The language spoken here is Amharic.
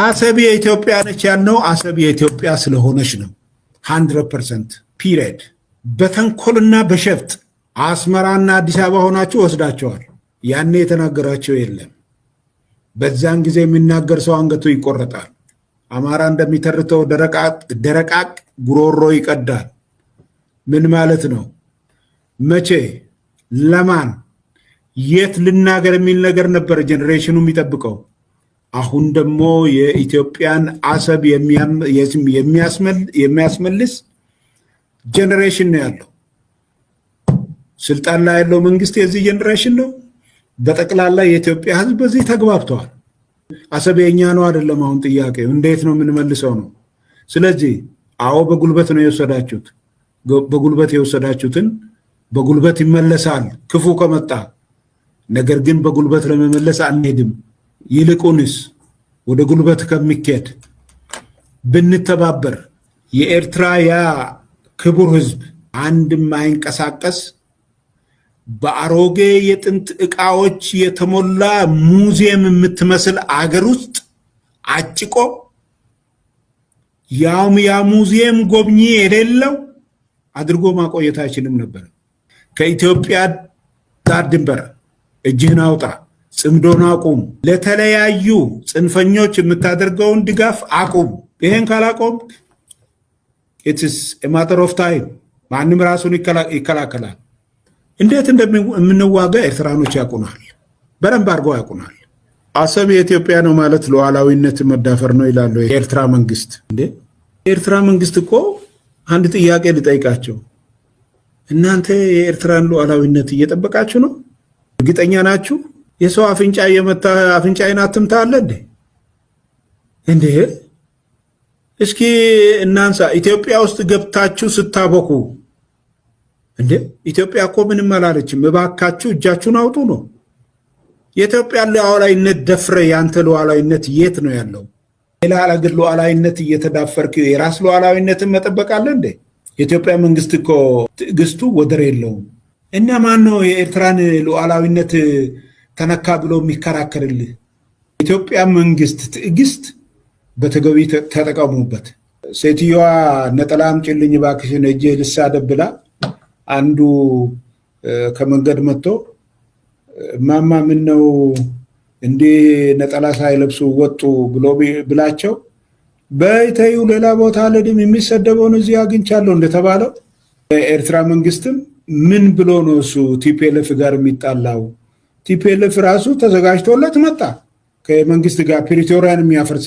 አሰብ የኢትዮጵያ ነች ያልነው አሰብ የኢትዮጵያ ስለሆነች ነው። 100% ፒሪየድ። በተንኮልና በሸፍጥ አስመራና አዲስ አበባ ሆናችሁ ወስዳቸዋል። ያኔ የተናገራቸው የለም። በዛን ጊዜ የሚናገር ሰው አንገቱ ይቆረጣል። አማራ እንደሚተርተው ደረቃቅ ጉሮሮ ይቀዳል። ምን ማለት ነው? መቼ ለማን የት ልናገር የሚል ነገር ነበር ጀነሬሽኑ የሚጠብቀው። አሁን ደግሞ የኢትዮጵያን አሰብ የሚያስመልስ ጀነሬሽን ነው ያለው። ስልጣን ላይ ያለው መንግስት የዚህ ጀነሬሽን ነው። በጠቅላላ የኢትዮጵያ ሕዝብ በዚህ ተግባብተዋል። አሰብ የኛ ነው አይደለም። አሁን ጥያቄው እንዴት ነው የምንመልሰው ነው። ስለዚህ አዎ በጉልበት ነው የወሰዳችሁት። በጉልበት የወሰዳችሁትን በጉልበት ይመለሳል ክፉ ከመጣ። ነገር ግን በጉልበት ለመመለስ አንሄድም። ይልቁንስ ወደ ጉልበት ከሚካሄድ ብንተባበር የኤርትራ ያ ክቡር ሕዝብ አንድም አይንቀሳቀስ በአሮጌ የጥንት ዕቃዎች የተሞላ ሙዚየም የምትመስል አገር ውስጥ አጭቆ ያውም ያ ሙዚየም ጎብኚ የሌለው አድርጎ ማቆየት አይችልም ነበር። ከኢትዮጵያ ዳር ድንበር እጅህን አውጣ፣ ጽምዶን አቁም፣ ለተለያዩ ጽንፈኞች የምታደርገውን ድጋፍ አቁም። ይሄን ካላቆም ኢትስ ኤ ማተር ኦፍ ታይም ማንም ራሱን ይከላከላል። እንዴት እንደምንዋጋ ኤርትራኖች ያውቁናል፣ በደንብ አድርገው ያውቁናል። አሰብ የኢትዮጵያ ነው ማለት ሉዓላዊነት መዳፈር ነው ይላሉ የኤርትራ መንግስት። እንዴ የኤርትራ መንግስት እኮ አንድ ጥያቄ ልጠይቃቸው፣ እናንተ የኤርትራን ሉዓላዊነት እየጠበቃችሁ ነው? እርግጠኛ ናችሁ? የሰው አፍንጫ እየመታ አፍንጫዬን አትምታ አለ እንዴ? እንዴ እስኪ እናንሳ። ኢትዮጵያ ውስጥ ገብታችሁ ስታበኩ እንዴ ኢትዮጵያ እኮ ምንም አላለችም። እባካችሁ እጃችሁን አውጡ ነው። የኢትዮጵያ ሉዓላዊነት ደፍረ ያንተ ሉዓላዊነት የት ነው ያለው? ሌላ አገር ሉዓላዊነት እየተዳፈርክ የራስ ሉዓላዊነትን መጠበቅ አለ እንዴ? የኢትዮጵያ መንግስት እኮ ትዕግስቱ ወደር የለውም። እና ማን ነው የኤርትራን ሉዓላዊነት ተነካ ብሎ የሚከራከርልህ? የኢትዮጵያ መንግስት ትዕግስት በተገቢ ተጠቀሙበት። ሴትዮዋ ነጠላ አምጪልኝ እባክሽን እጄ ልሳደብ ብላ አንዱ ከመንገድ መጥቶ ማማ ምን ነው እንዴ ነጠላ ሳይለብሱ ወጡ ብሎ ብላቸው በይተዩ ሌላ ቦታ ለድም የሚሰደበውን እዚህ አግኝቻለሁ እንደተባለው ኤርትራ መንግስትም ምን ብሎ ነው እሱ ቲፒኤልኤፍ ጋር የሚጣላው? ቲፒኤልኤፍ ራሱ ተዘጋጅቶለት መጣ ከመንግስት ጋር ፕሪቶሪያን የሚያፈርስ